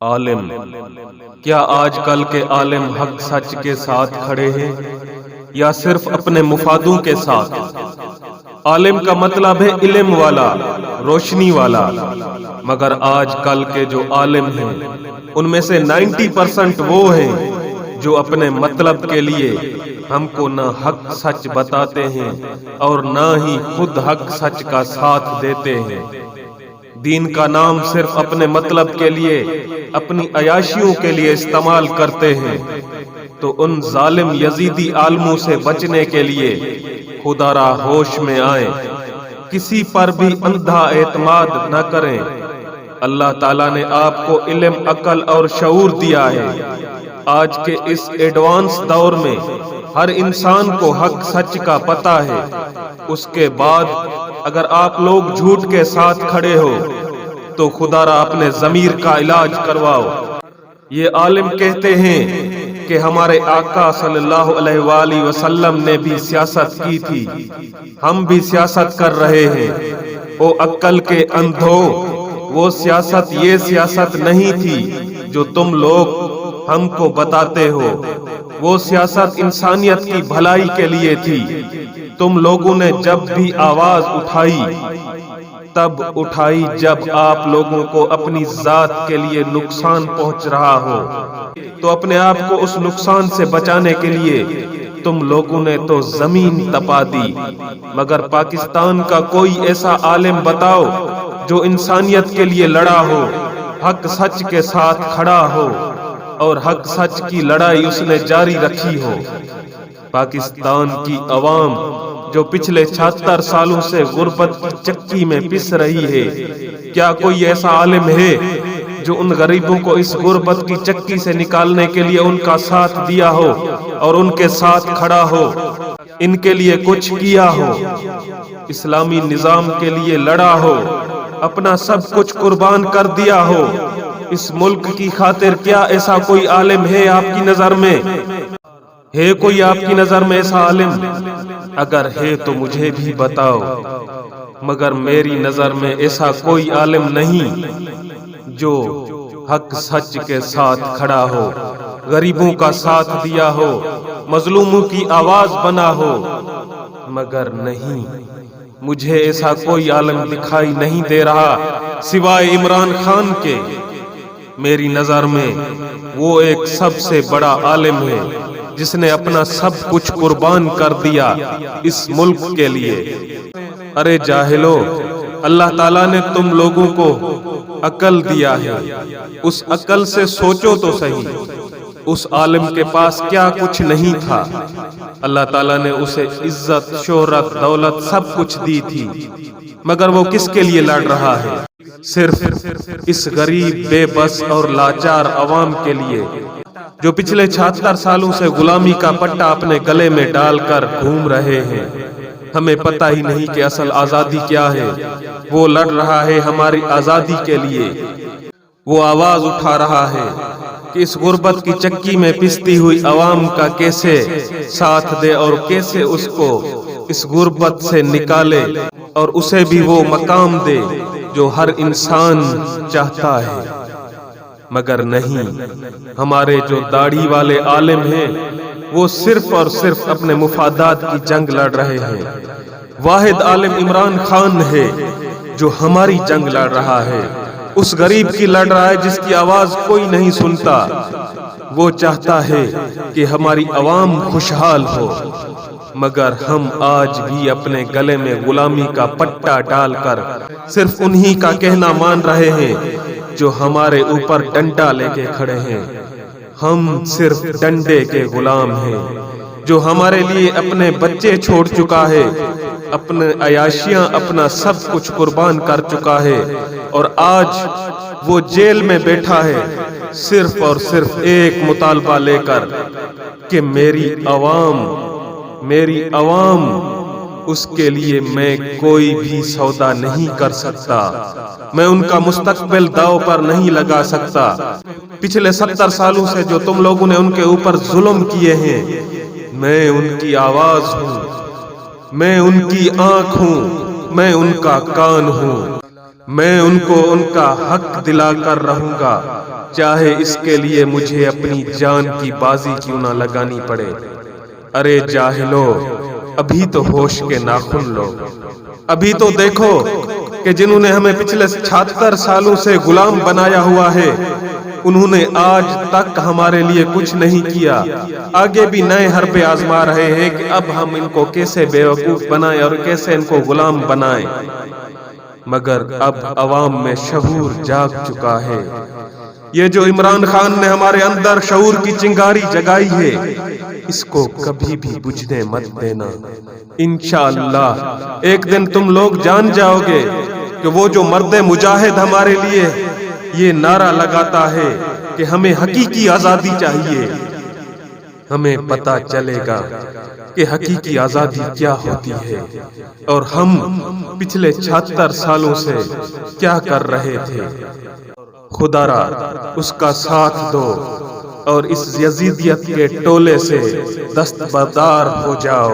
عالم، کیا آج کل کے عالم حق سچ کے ساتھ کھڑے ہیں یا صرف اپنے مفادوں کے ساتھ؟ عالم کا مطلب ہے علم والا، روشنی والا، مگر آج کل کے جو عالم ہیں ان میں سے 90% وہ ہیں جو اپنے مطلب کے لیے ہم کو نہ حق سچ بتاتے ہیں اور نہ ہی خود حق سچ کا ساتھ دیتے ہیں۔ دین کا نام صرف اپنے مطلب کے لیے، اپنی عیاشیوں کے لیے استعمال کرتے ہیں، تو ان ظالم یزیدی عالموں سے بچنے کے لیے خدا را ہوش میں آئیں، کسی پر بھی اندھا اعتماد نہ کریں۔ اللہ تعالیٰ نے آپ کو علم، عقل اور شعور دیا ہے۔ آج کے اس ایڈوانس دور میں ہر انسان کو حق سچ کا پتہ ہے۔ اس کے بعد اگر آپ لوگ جھوٹ کے ساتھ کھڑے ہو تو خدا را اپنے ضمیر کا علاج کرواؤ۔ یہ عالم کہتے ہیں کہ ہمارے آقا صلی اللہ علیہ وآلہ وسلم نے بھی سیاست کی تھی، ہم بھی سیاست کر رہے ہیں۔ او عقل کے اندھو، وہ سیاست یہ سیاست نہیں تھی جو تم لوگ ہم کو بتاتے ہو، وہ سیاست انسانیت کی بھلائی کے لیے تھی۔ تم لوگوں نے جب بھی آواز اٹھائی تب اٹھائی جب آپ لوگوں کو اپنی ذات کے لیے نقصان پہنچ رہا ہو، تو اپنے آپ کو اس نقصان سے بچانے کے لیے تم لوگوں نے تو زمین تپا دی۔ مگر پاکستان کا کوئی ایسا عالم بتاؤ جو انسانیت کے لیے لڑا ہو، حق سچ کے ساتھ کھڑا ہو اور حق سچ کی لڑائی اس نے جاری رکھی ہو۔ پاکستان کی عوام جو پچھلے 76 سالوں سے غربت کی چکی میں پس رہی ہے، کیا کوئی ایسا عالم ہے جو ان غریبوں کو اس غربت کی چکی سے نکالنے کے لیے ان کا ساتھ دیا ہو اور ان کے ساتھ کھڑا ہو، ان کے لیے کچھ کیا ہو، اسلامی نظام کے لیے لڑا ہو، اپنا سب کچھ قربان کر دیا ہو؟ اس ملک کی خاطر کیا ایسا کوئی عالم ہے آپ کی نظر میں؟ ہے کوئی آپ کی نظر میں ایسا عالم؟ اگر ہے تو مجھے بھی بتاؤ۔ مگر میری نظر میں ایسا کوئی عالم نہیں جو حق سچ کے ساتھ کھڑا ہو، غریبوں کا ساتھ دیا ہو، مظلوموں کی آواز بنا ہو۔ مگر نہیں، مجھے ایسا کوئی عالم دکھائی نہیں دے رہا سوائے عمران خان کے۔ میری نظر میں وہ ایک سب سے بڑا عالم ہے جس نے اپنا سب کچھ قربان کر دیا اس ملک کے لیے۔ ارے جاہلو، اللہ تعالیٰ نے تم لوگوں کو عقل دیا ہے، اس عقل سے سوچو تو صحیح۔ اس عالم کے پاس کیا کچھ نہیں تھا، اللہ تعالیٰ نے اسے عزت، شہرت، دولت سب کچھ دی تھی، مگر وہ کس کے لیے لڑ رہا ہے؟ صرف اس غریب، بے بس اور لاچار عوام کے لیے جو پچھلے 76 سالوں سے غلامی کا پٹا اپنے گلے میں ڈال کر گھوم رہے ہیں۔ ہمیں پتہ ہی نہیں کہ اصل آزادی کیا ہے۔ وہ لڑ رہا ہے ہماری آزادی کے لیے، وہ آواز اٹھا رہا ہے کہ اس غربت کی چکی میں پستی ہوئی عوام کا کیسے ساتھ دے اور کیسے اس کو اس غربت سے نکالے اور اسے بھی وہ مقام دے جو ہر انسان چاہتا ہے۔ مگر نہیں، ہمارے جو داڑھی والے عالم ہیں وہ صرف اور صرف اپنے مفادات کی جنگ لڑ رہے ہیں۔ واحد عالم عمران خان ہے جو ہماری جنگ لڑ رہا ہے، اس غریب کی لڑ رہا ہے جس کی آواز کوئی نہیں سنتا۔ وہ چاہتا ہے کہ ہماری عوام خوشحال ہو، مگر ہم آج بھی اپنے گلے میں غلامی کا پٹا ڈال کر صرف انہی کا کہنا مان رہے ہیں جو ہمارے اوپر ڈنڈا لے کے کھڑے ہیں۔ ہم صرف ڈنڈے کے غلام ہیں، جو ہمارے لیے اپنے بچے چھوڑ چکا ہے، اپنے عیاشیاں، اپنا سب کچھ قربان کر چکا ہے، اور آج وہ جیل میں بیٹھا ہے صرف اور صرف ایک مطالبہ لے کر کہ میری عوام، اس کے لیے میں کوئی بھی سودا نہیں کر سکتا، میں ان کا مستقبل داؤ پر نہیں لگا سکتا۔ پچھلے 70 سالوں سے جو تم لوگوں نے ان کے اوپر ظلم کیے ہیں، میں ان کی آواز ہوں، میں ان کی آنکھ ہوں، میں ان کا کان ہوں۔ میں ان کو ان کا حق دلا کر رہوں گا، چاہے اس کے لیے مجھے اپنی جان کی بازی کیوں نہ لگانی پڑے۔ ارے جاہلو، ابھی تو ہوش کے ناخن لو، ابھی تو دیکھو کہ جنہوں نے ہمیں پچھلے 76 سالوں سے غلام بنایا ہوا ہے، انہوں نے آج تک ہمارے لیے کچھ نہیں کیا، آگے بھی نئے حربے آزما رہے ہیں کہ اب ہم ان کو کیسے بیوقوف بنائیں اور کیسے ان کو غلام بنائیں۔ مگر اب عوام میں شعور جاگ چکا ہے۔ یہ جو عمران خان نے ہمارے اندر شعور کی چنگاری جگائی ہے، اس کو کبھی بھی بجھنے مت دینا۔ انشاءاللہ ایک دن تم لوگ جان جاؤ گے کہ وہ جو مرد مجاہد ہمارے لیے یہ نعرہ لگاتا ہے کہ ہمیں حقیقی آزادی چاہیے، ہمیں پتہ چلے گا کہ حقیقی آزادی کیا ہوتی ہے اور ہم پچھلے 76 سالوں سے کیا کر رہے تھے۔ خدا را اس کا ساتھ دو اور اس یزیدیت کے ٹولے سے دستبردار ہو جاؤ۔